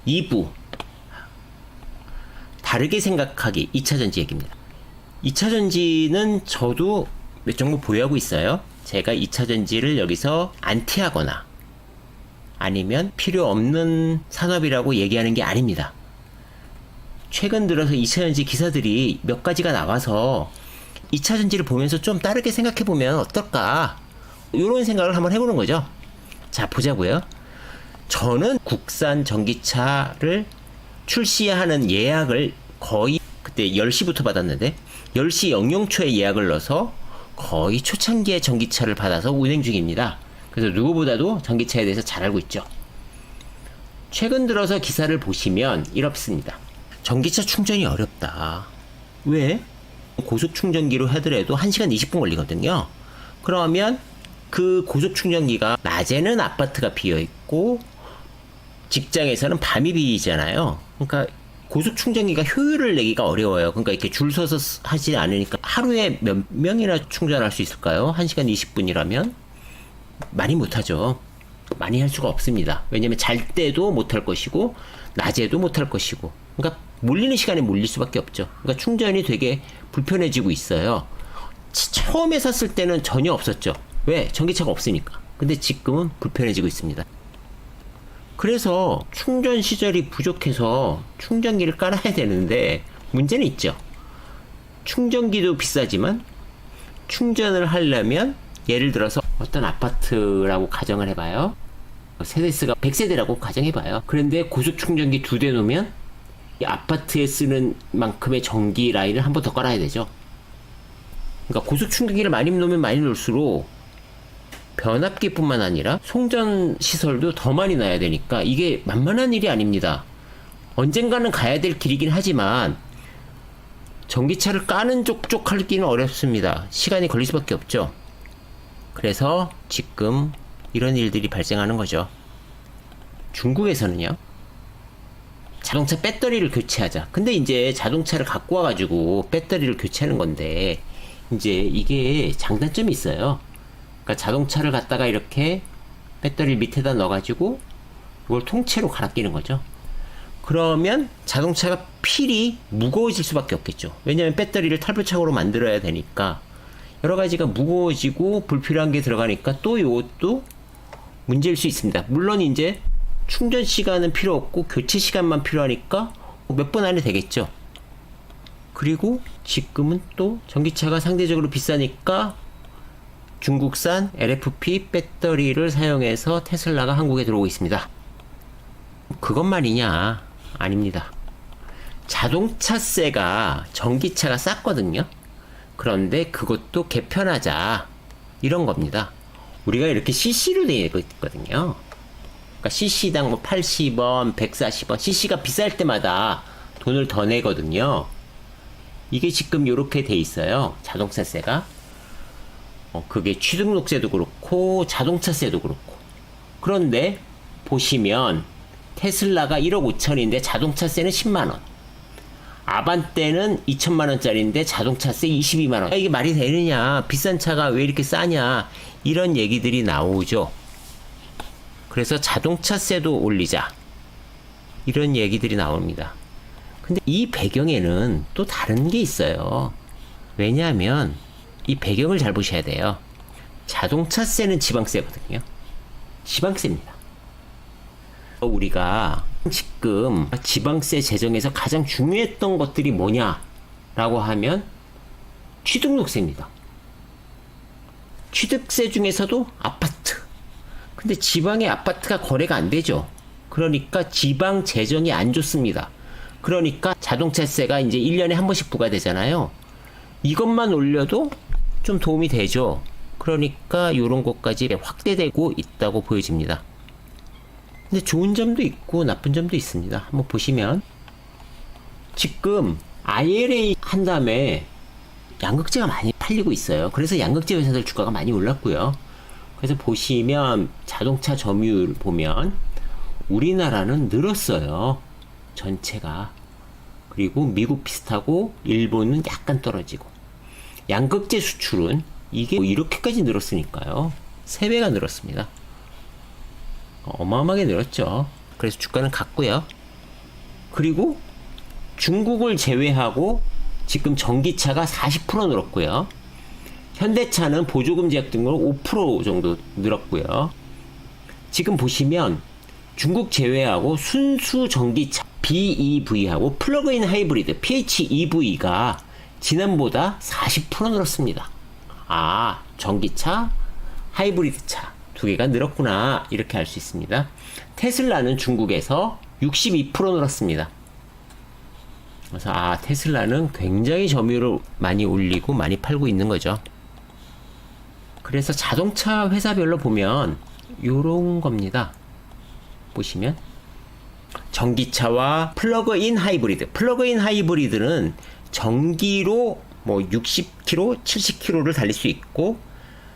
2부 다르게 생각하기 2차전지 얘기입니다. 2차전지는 저도 몇 정도 보유하고 있어요. 제가 2차전지를 여기서 안티하거나 아니면 필요 없는 산업이라고 얘기하는 게 아닙니다. 최근 들어서 2차전지 기사들이 몇 가지가 나와서 2차전지를 보면서 좀 다르게 생각해보면 어떨까, 이런 생각을 한번 해보는 거죠. 자, 보자고요. 저는 국산 전기차를 출시하는 예약을 거의 그때 10시부터 받았는데 10시 00초에 예약을 넣어서 거의 초창기에 전기차를 받아서 운행 중입니다. 그래서 누구보다도 전기차에 대해서 잘 알고 있죠. 최근 들어서 기사를 보시면 이렇습니다. 전기차 충전이 어렵다. 왜? 고속 충전기로 하더라도 1시간 20분 걸리거든요. 그러면 그 고속 충전기가 낮에는 아파트가 비어있고 직장에서는 밤이 비잖아요. 그러니까 고속 충전기가 효율을 내기가 어려워요. 그러니까 이렇게 줄 서서 하지 않으니까 하루에 몇 명이나 충전할 수 있을까요? 1시간 20분이라면? 많이 못하죠. 많이 할 수가 없습니다. 왜냐면 잘 때도 못할 것이고 낮에도 못할 것이고, 그러니까 몰리는 시간에 몰릴 수밖에 없죠. 그러니까 충전이 되게 불편해지고 있어요. 처음에 샀을 때는 전혀 없었죠. 왜? 전기차가 없으니까. 근데 지금은 불편해지고 있습니다. 그래서 충전 시절이 부족해서 충전기를 깔아야 되는데 문제는 있죠. 충전기도 비싸지만 충전을 하려면 예를 들어서 어떤 아파트라고 가정을 해봐요. 세대수가 100세대라고 가정해봐요. 그런데 고속 충전기 2대 놓으면 이 아파트에 쓰는 만큼의 전기 라인을 한 번 더 깔아야 되죠. 그러니까 고속 충전기를 많이 놓으면 많이 놓을수록 변압기뿐만 아니라 송전 시설도 더 많이 놔야 되니까 이게 만만한 일이 아닙니다. 언젠가는 가야 될 길이긴 하지만 전기차를 까는 쪽쪽 하기는 어렵습니다. 시간이 걸릴 수밖에 없죠. 그래서 지금 이런 일들이 발생하는 거죠. 중국에서는요, 자동차 배터리를 교체하자. 근데 이제 자동차를 갖고 와가지고 배터리를 교체하는 건데 이제 이게 장단점이 있어요. 그러니까 자동차를 갖다가 이렇게 배터리 밑에다 넣어가지고 이걸 통째로 갈아 끼는 거죠. 그러면 자동차가 필히 무거워질 수밖에 없겠죠. 왜냐하면 배터리를 탈부착으로 만들어야 되니까 여러 가지가 무거워지고 불필요한 게 들어가니까 또 이것도 문제일 수 있습니다. 물론 이제 충전 시간은 필요 없고 교체 시간만 필요하니까 몇 번 안에 되겠죠. 그리고 지금은 또 전기차가 상대적으로 비싸니까 중국산 LFP 배터리를 사용해서 테슬라가 한국에 들어오고 있습니다. 그것만이냐? 아닙니다. 자동차세가 전기차가 쌌거든요. 그런데 그것도 개편하자, 이런 겁니다. 우리가 이렇게 cc로 되어 있거든요. 그러니까 cc당 뭐 80원, 140원, cc가 비쌀 때마다 돈을 더 내거든요. 이게 지금 이렇게 돼 있어요. 자동차세가. 그게 취등록세도 그렇고 자동차세도 그렇고. 그런데 보시면 테슬라가 1억 5천인데 자동차세는 10만원, 아반떼는 2천만원짜리인데 자동차세 22만원. 이게 말이 되느냐, 비싼 차가 왜 이렇게 싸냐, 이런 얘기들이 나오죠. 그래서 자동차세도 올리자, 이런 얘기들이 나옵니다. 근데 이 배경에는 또 다른 게 있어요. 왜냐하면 이 배경을 잘 보셔야 돼요. 자동차세는 지방세거든요. 지방세입니다. 우리가 지금 지방세 제정에서 가장 중요했던 것들이 뭐냐라고 하면 취등록세입니다. 취득세 중에서도 아파트. 근데 지방의 아파트가 거래가 안 되죠. 그러니까 지방 재정이 안 좋습니다. 그러니까 자동차세가 이제 1년에 한 번씩 부과되잖아요. 이것만 올려도 좀 도움이 되죠. 그러니까 이런 것까지 확대되고 있다고 보여집니다. 근데 좋은 점도 있고 나쁜 점도 있습니다. 한번 보시면 지금 IRA 한 다음에 양극재가 많이 팔리고 있어요. 그래서 양극재 회사들 주가가 많이 올랐고요. 그래서 보시면 자동차 점유율 보면 우리나라는 늘었어요. 전체가. 그리고 미국 비슷하고 일본은 약간 떨어지고. 양극재 수출은 이게 이렇게까지 늘었으니까요. 3배가 늘었습니다. 어마어마하게 늘었죠. 그래서 주가는 갔고요. 그리고 중국을 제외하고 지금 전기차가 40% 늘었고요. 현대차는 보조금 제약 등으로 5% 정도 늘었고요. 지금 보시면 중국 제외하고 순수 전기차 BEV하고 플러그인 하이브리드 PHEV가 지난보다 40% 늘었습니다. 아, 전기차, 하이브리드차 두 개가 늘었구나, 이렇게 알 수 있습니다. 테슬라는 중국에서 62% 늘었습니다. 그래서 테슬라는 굉장히 점유율을 많이 올리고 많이 팔고 있는 거죠. 그래서 자동차 회사별로 보면 요런 겁니다. 보시면 전기차와 플러그인 하이브리드. 플러그인 하이브리드는 전기로 뭐 60km, 70km를 달릴 수 있고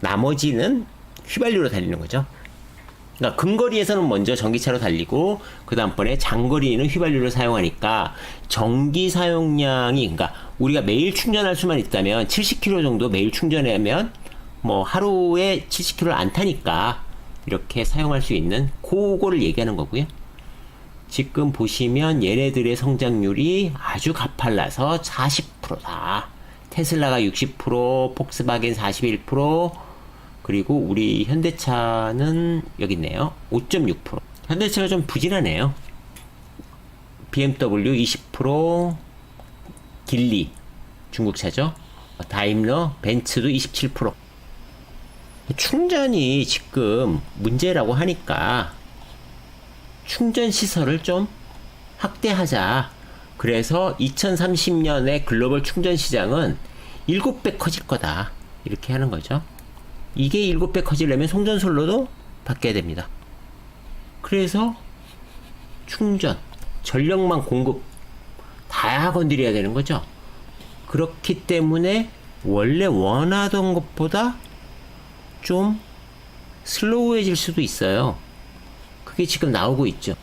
나머지는 휘발유로 달리는 거죠. 그러니까 근거리에서는 먼저 전기차로 달리고 그 다음번에 장거리는 휘발유를 사용하니까 전기 사용량이, 그러니까 우리가 매일 충전할 수만 있다면 70km 정도 매일 충전하면 뭐 하루에 70km를 안 타니까 이렇게 사용할 수 있는 그거를 얘기하는 거고요. 지금 보시면 얘네들의 성장률이 아주 가팔라서 40%다. 테슬라가 60%, 폭스바겐 41%, 그리고 우리 현대차는 여기 있네요. 5.6%. 현대차가 좀 부진하네요. BMW 20%, 길리 중국차죠. 다임러, 벤츠도 27%. 충전이 지금 문제라고 하니까 충전 시설을 좀 확대하자. 그래서 2030년에 글로벌 충전 시장은 7배 커질 거다, 이렇게 하는 거죠. 이게 7배 커지려면 송전솔로도 바뀌어야 됩니다. 그래서 충전, 전력망 공급 다 건드려야 되는 거죠. 그렇기 때문에 원래 원하던 것보다 좀 슬로우해질 수도 있어요. 그게 지금 나오고 있죠.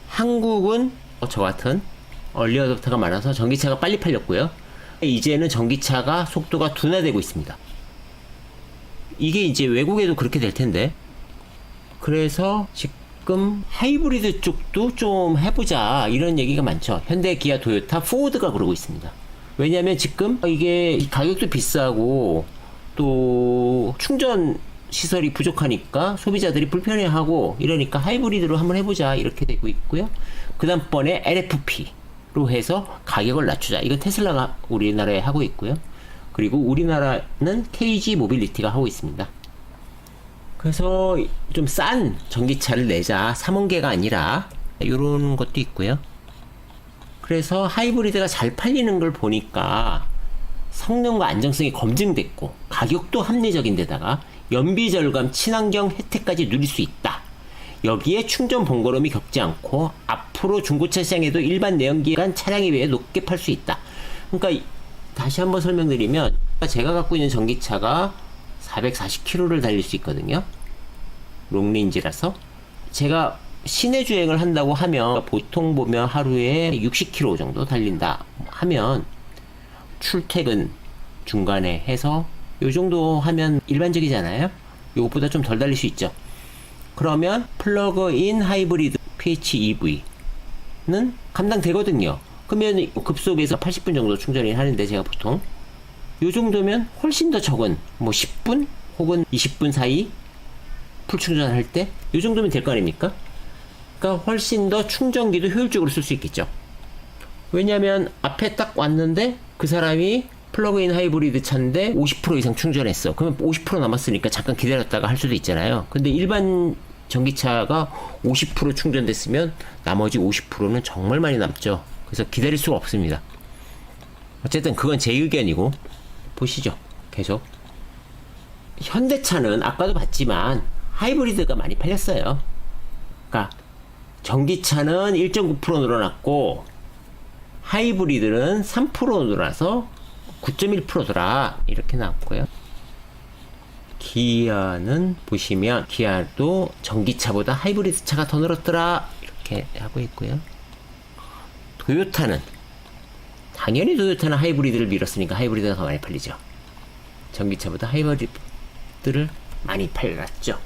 한국은 저 같은 얼리 어댑터가 많아서 전기차가 빨리 팔렸고요. 이제는 전기차가 속도가 둔화되고 있습니다. 이게 이제 외국에도 그렇게 될 텐데, 그래서 지금 하이브리드 쪽도 좀 해보자, 이런 얘기가 많죠. 현대, 기아, 토요타, 포드가 그러고 있습니다. 왜냐면 지금 이게 가격도 비싸고 또 충전 시설이 부족하니까 소비자들이 불편해하고 이러니까 하이브리드로 한번 해보자, 이렇게 되고 있고요. 그 다음번에 LFP로 해서 가격을 낮추자, 이건 테슬라가 우리나라에 하고 있고요. 그리고 우리나라는 KG 모빌리티가 하고 있습니다. 그래서 좀 싼 전기차를 내자, 3원계가 아니라, 이런 것도 있고요. 그래서 하이브리드가 잘 팔리는 걸 보니까 성능과 안정성이 검증됐고 가격도 합리적인 데다가 연비 절감, 친환경 혜택까지 누릴 수 있다. 여기에 충전 번거로움이 겪지 않고 앞으로 중고차 시장에도 일반 내연기관 차량에 비해 높게 팔 수 있다. 그러니까 다시 한번 설명드리면, 제가 갖고 있는 전기차가 440km를 달릴 수 있거든요. 롱레인지라서. 제가 시내 주행을 한다고 하면 보통 보면 하루에 60km 정도 달린다 하면 출퇴근 중간에 해서 요 정도 하면 일반적이잖아요. 요것보다 좀 덜 달릴 수 있죠. 그러면 플러그인 하이브리드 PHEV는 감당되거든요. 그러면 급속에서 80분 정도 충전이 하는데, 제가 보통 요 정도면 훨씬 더 적은 뭐 10분 혹은 20분 사이 풀 충전할 때 요 정도면 될 거 아닙니까? 그러니까 훨씬 더 충전기도 효율적으로 쓸 수 있겠죠. 왜냐면 앞에 딱 왔는데 그 사람이 플러그인 하이브리드 차인데 50% 이상 충전했어. 그러면 50% 남았으니까 잠깐 기다렸다가 할 수도 있잖아요. 근데 일반 전기차가 50% 충전됐으면 나머지 50%는 정말 많이 남죠. 그래서 기다릴 수가 없습니다. 어쨌든 그건 제 의견이고, 보시죠. 계속 현대차는 아까도 봤지만 하이브리드가 많이 팔렸어요. 그러니까 전기차는 1.9% 늘어났고 하이브리드는 3% 늘어나서 9.1%더라, 이렇게 나왔고요. 기아는 보시면 기아도 전기차보다 하이브리드 차가 더 늘었더라, 이렇게 하고 있고요. 토요타는 당연히 토요타는 하이브리드를 밀었으니까 하이브리드가 더 많이 팔리죠. 전기차보다 하이브리드를 많이 팔았죠.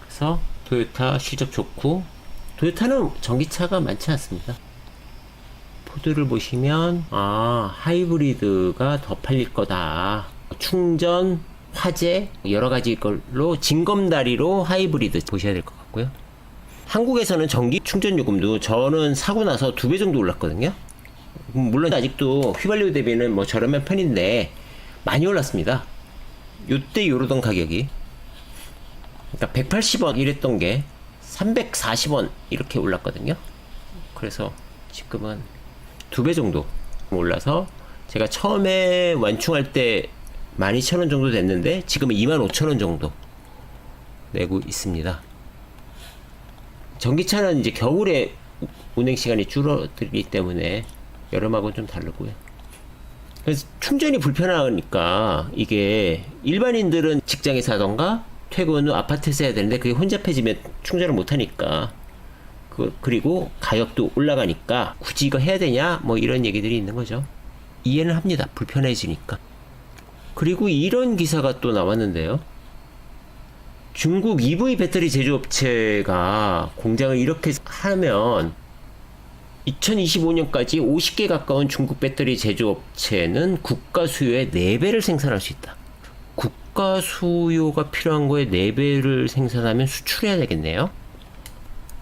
그래서 토요타 실적 좋고 토요타는 전기차가 많지 않습니다. 포드를 보시면 하이브리드가 더 팔릴 거다. 충전, 화재 여러 가지 걸로 징검다리로 하이브리드 보셔야 될 것 같고요. 한국에서는 전기 충전 요금도 저는 사고 나서 2배 정도 올랐거든요. 물론 아직도 휘발유 대비는 뭐 저렴한 편인데 많이 올랐습니다. 요때 요러던 가격이 그러니까 180원 이랬던 게 340원 이렇게 올랐거든요. 그래서 지금은 2배 정도 올라서 제가 처음에 완충할 때 12,000원 정도 됐는데 지금은 25,000원 정도 내고 있습니다. 전기차는 이제 겨울에 운행 시간이 줄어들기 때문에 여름하고는 좀 다르고요. 그래서 충전이 불편하니까 이게 일반인들은 직장에서 하던가 퇴근 후 아파트에서 해야 되는데 그게 혼잡해지면 충전을 못하니까 그리고 가격도 올라가니까 굳이 이거 해야 되냐 뭐 이런 얘기들이 있는 거죠. 이해는 합니다. 불편해지니까. 그리고 이런 기사가 또 나왔는데요. 중국 EV 배터리 제조업체가 공장을 이렇게 하면 2025년까지 50개 가까운 중국 배터리 제조업체는 국가 수요의 4배를 생산할 수 있다. 국가 수요가 필요한 거에 4배를 생산하면 수출해야 되겠네요.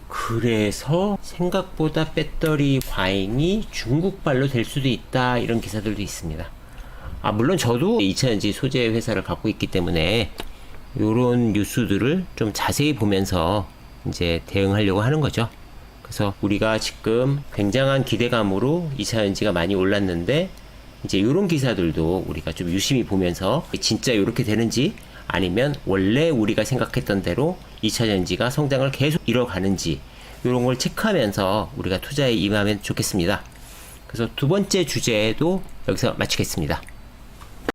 그래서 생각보다 배터리 과잉이 중국발로 될 수도 있다. 이런 기사들도 있습니다. 물론 저도 2차전지 소재 회사를 갖고 있기 때문에 요런 뉴스들을 좀 자세히 보면서 이제 대응하려고 하는 거죠. 그래서 우리가 지금 굉장한 기대감으로 2차전지가 많이 올랐는데 이제 요런 기사들도 우리가 좀 유심히 보면서 진짜 요렇게 되는지 아니면 원래 우리가 생각했던 대로 2차전지가 성장을 계속 이뤄가는지 요런 걸 체크하면서 우리가 투자에 임하면 좋겠습니다. 그래서 두 번째 주제도 여기서 마치겠습니다.